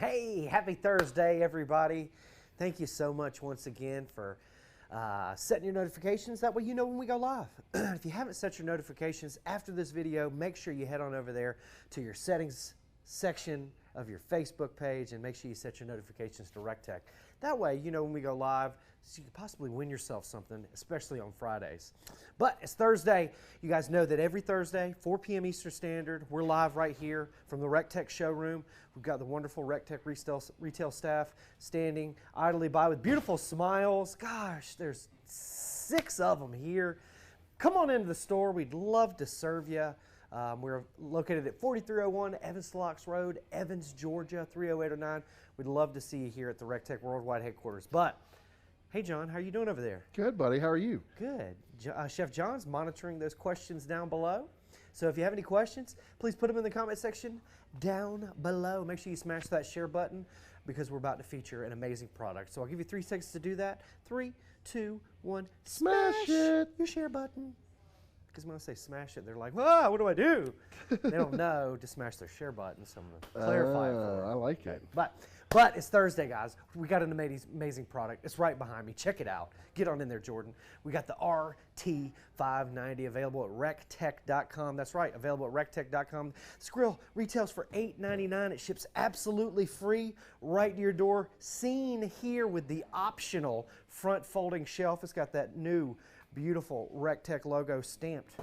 Hey, happy Thursday, everybody. Thank you so much once again for setting your notifications. That way you know when we go live. If you haven't set your notifications after this video, make sure you head on over there to your settings section of your Facebook page and make sure you set your notifications to recteq. That way you know when we go live, so you can possibly win yourself something, especially on Fridays. But it's Thursday. You guys know that every Thursday, 4 p.m. Eastern Standard, we're live right here from the recteq showroom. We've got the wonderful recteq retail staff standing idly by with beautiful smiles. Gosh, there's 6 of them here. Come on into the store. We'd love to serve you. We're located at 4301 Evans Locks Road, Evans, Georgia, 30809. We'd love to see you here at the recteq Worldwide headquarters. But, hey, John, how are you doing over there? Good, buddy. How are you? Good. Chef John's monitoring those questions down below. So if you have any questions, please put them in the comment section down below. Make sure you smash that share button because we're about to feature an amazing product. So I'll give you 3 seconds to do that. 3, 2, 1, Smash it. your share button. Because when I say smash it, they're like, ah, what do I do? They don't know to smash their share button, so I'm going to clarify it for them. I like it. But it's Thursday, guys. We got an amazing product. It's right behind me. Check it out. Get on in there, Jordan. We got the RT-590 available at recteq.com. That's right, available at recteq.com. This grill retails for $8.99. It ships absolutely free right to your door. Seen here with the optional front folding shelf. It's got that new beautiful recteq logo stamped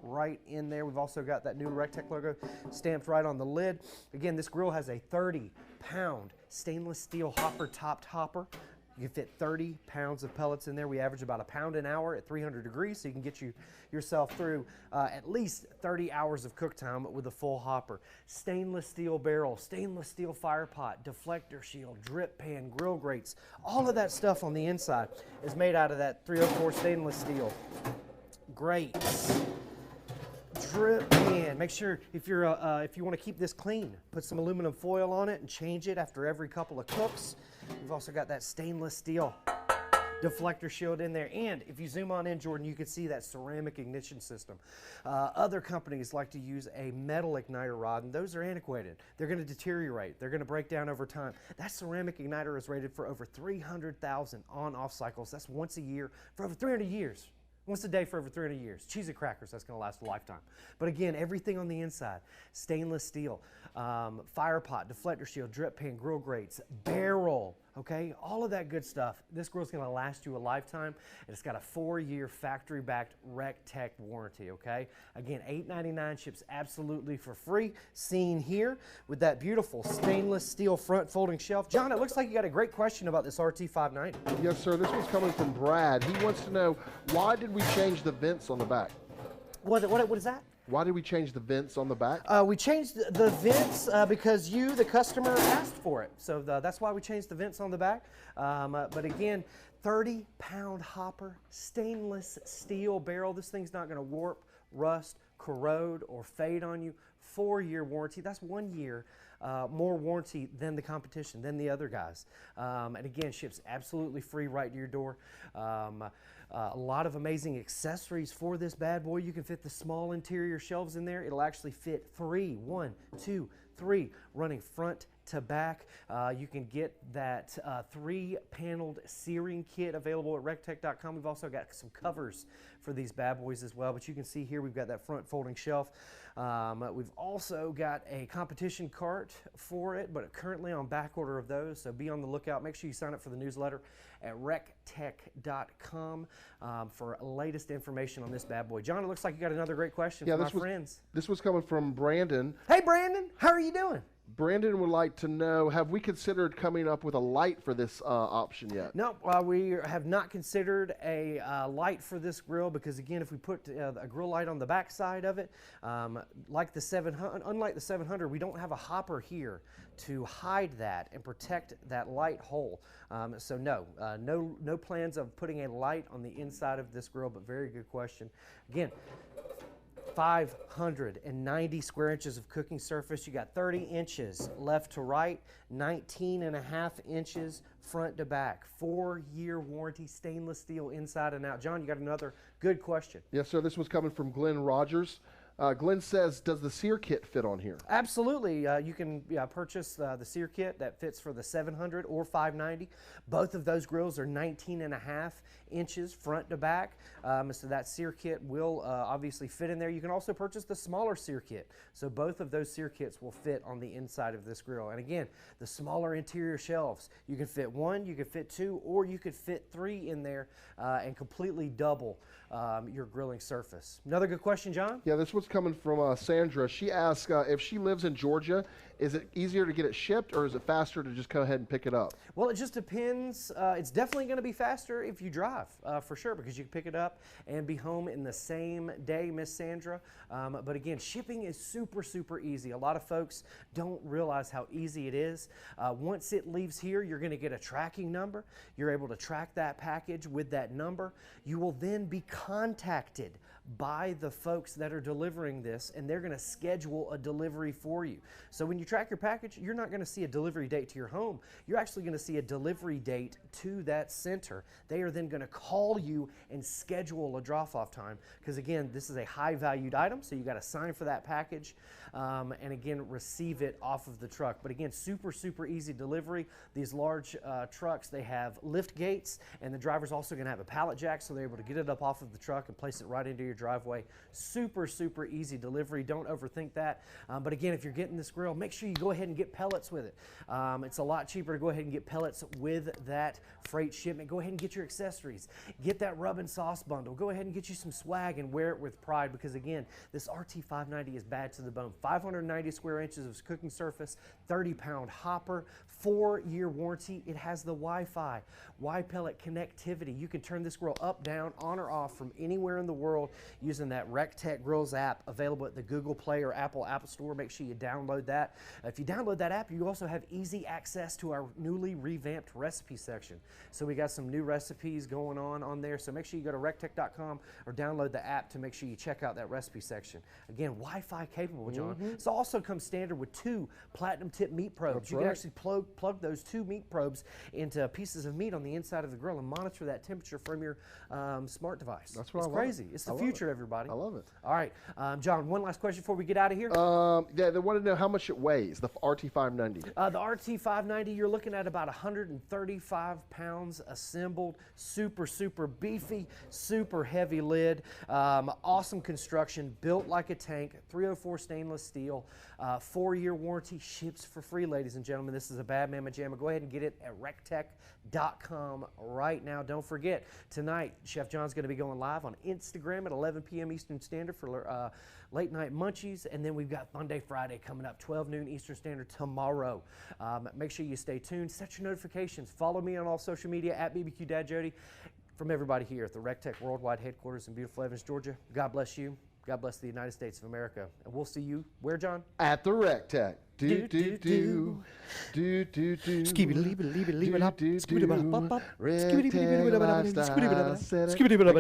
right in there. We've also got that new recteq logo stamped right on the lid. Again, this grill has a 30-pound stainless steel hopper topped hopper. You can fit 30 pounds of pellets in there. We average about a pound an hour at 300 degrees, so you can get yourself through at least 30 hours of cook time with a full hopper. Stainless steel barrel, stainless steel fire pot, deflector shield, drip pan, grill grates, all of that stuff on the inside is made out of that 304 stainless steel. Grates. Drip pan. Make sure if you want to keep this clean, put some aluminum foil on it and change it after every couple of cooks. We've also got that stainless steel deflector shield in there, and if you zoom on in, Jordan, you can see that ceramic ignition system. Other companies like to use a metal igniter rod, and those are antiquated. They're going to deteriorate. They're going to break down over time. That ceramic igniter is rated for over 300,000 on-off cycles. That's once a year for over 300 years. Once a day for over 300 years. Cheese and crackers, that's going to last a lifetime. But again, everything on the inside, stainless steel, fire pot, deflector shield, drip pan, grill grates, barrel, okay? All of that good stuff. This grill's going to last you a lifetime, and it's got a 4-year factory-backed recteq warranty, okay? Again, $8.99 ships absolutely for free. Seen here with that beautiful stainless steel front folding shelf. John, it looks like you got a great question about this RT-590. Yes, sir. This one's coming from Brad. He wants to know, why did we change the vents on the back? What is that? Why did we change the vents on the back? We changed the vents because you, the customer, asked for it. So that's why we changed the vents on the back. But again, 30-pound hopper, stainless steel barrel. This thing's not going to warp, rust, corrode, or fade on you. 4-year warranty. That's 1 year more warranty than the competition, than the other guys. And again, ships absolutely free right to your door. A lot of amazing accessories for this bad boy. You can fit the small interior shelves in there. It'll actually fit 3, 1, 2, 3, running front to back. You can get that 3-paneled searing kit available at recteq.com. We've also got some covers for these bad boys as well, but you can see here we've got that front folding shelf. We've also got a competition cart for it, but currently on back order of those, so be on the lookout. Make sure you sign up for the newsletter at recteq.com for latest information on this bad boy. John, it looks like you got another great question from my friends. This was coming from Brandon. Hey, Brandon, how are you doing? Brandon would like to know, have we considered coming up with a light for this option yet? No, we have not considered a light for this grill because, again, if we put a grill light on the back side of it, unlike the 700, we don't have a hopper here to hide that and protect that light hole. So no plans of putting a light on the inside of this grill, but very good question. Again, 590 square inches of cooking surface. You got 30 inches left to right, 19.5 inches front to back. 4-year warranty, stainless steel inside and out. John, you got another good question. Yes, sir. This was coming from Glenn Rogers. Glenn says, does the sear kit fit on here? Absolutely. You can purchase the sear kit that fits for the 700 or 590. Both of those grills are 19.5 inches front to back. So that sear kit will obviously fit in there. You can also purchase the smaller sear kit. So both of those sear kits will fit on the inside of this grill. And again, the smaller interior shelves, you can fit one, you can fit two, or you could fit three in there and completely double your grilling surface. Another good question, John? Yeah, this one's coming from Sandra. She asks if she lives in Georgia, is it easier to get it shipped or is it faster to just go ahead and pick it up? Well, it just depends. It's definitely going to be faster if you drive, for sure, because you can pick it up and be home in the same day, Miss Sandra. But again, shipping is super, super easy. A lot of folks don't realize how easy it is. Once it leaves here, you're going to get a tracking number. You're able to track that package with that number. You will then be contacted by the folks that are delivering this, and they're going to schedule a delivery for you. So when you track your package, you're not going to see a delivery date to your home. You're actually going to see a delivery date to that center. They are then going to call you and schedule a drop-off time, because again, this is a high-valued item, so you got to sign for that package and again, receive it off of the truck. But again, super, super easy delivery. These large trucks, they have lift gates, and the driver's also going to have a pallet jack, so they're able to get it up off of the truck and place it right into your driveway. Super, super easy delivery. Don't overthink that. But again, if you're getting this grill, make sure you go ahead and get pellets with it. It's a lot cheaper to go ahead and get pellets with that freight shipment. Go ahead and get your accessories. Get that rub and sauce bundle. Go ahead and get you some swag and wear it with pride, because again, this RT-590 is bad to the bone. 590 square inches of cooking surface, 30-pound hopper, 4-year warranty. It has the Wi-Fi, Y-pellet connectivity. You can turn this grill up, down, on or off from anywhere in the world using that recteq Grills app, available at the Google Play or Apple App Store. Make sure you download that. If you download that app, you also have easy access to our newly revamped recipe section. So we got some new recipes going on there. So make sure you go to recteq.com or download the app to make sure you check out that recipe section. Again, Wi-Fi capable, John. It also comes standard with 2 platinum tip meat probes. That's you right. can actually plug those 2 meat probes into pieces of meat on the inside of the grill and monitor that temperature from your smart device. That's what it's I love crazy. it. It's the future, everybody. I love it. All right, John, one last question before we get out of here. Yeah, they want to know how much it weighs, the RT-590. The RT-590, you're looking at about 135 pounds assembled. Super, super beefy, super heavy lid. Awesome construction, built like a tank, 304 stainless steel, 4-year warranty, ships for free, ladies and gentlemen. This is a bad mamma jamma. Go ahead and get it at recteq.com right now. Don't forget, tonight, Chef John's going to be going live on Instagram at 11 p.m. Eastern Standard for late night munchies, and then we've got Fun Day Friday coming up, 12 noon Eastern Standard tomorrow. Make sure you stay tuned, set your notifications, follow me on all social media at BBQ Dad Jody. From everybody here at the recteq Worldwide Headquarters in beautiful Evans, Georgia, God bless you. God bless the United States of America. And we'll see you, where, John? At the recteq. Do, do, do. Do, do, do. Skibidi-libidi-libidi-libidi-lop. Do, do, do. Skibidi-bidi-bop-bop. Recteq lifestyle. Skibidi-bidi-bidi-bidi.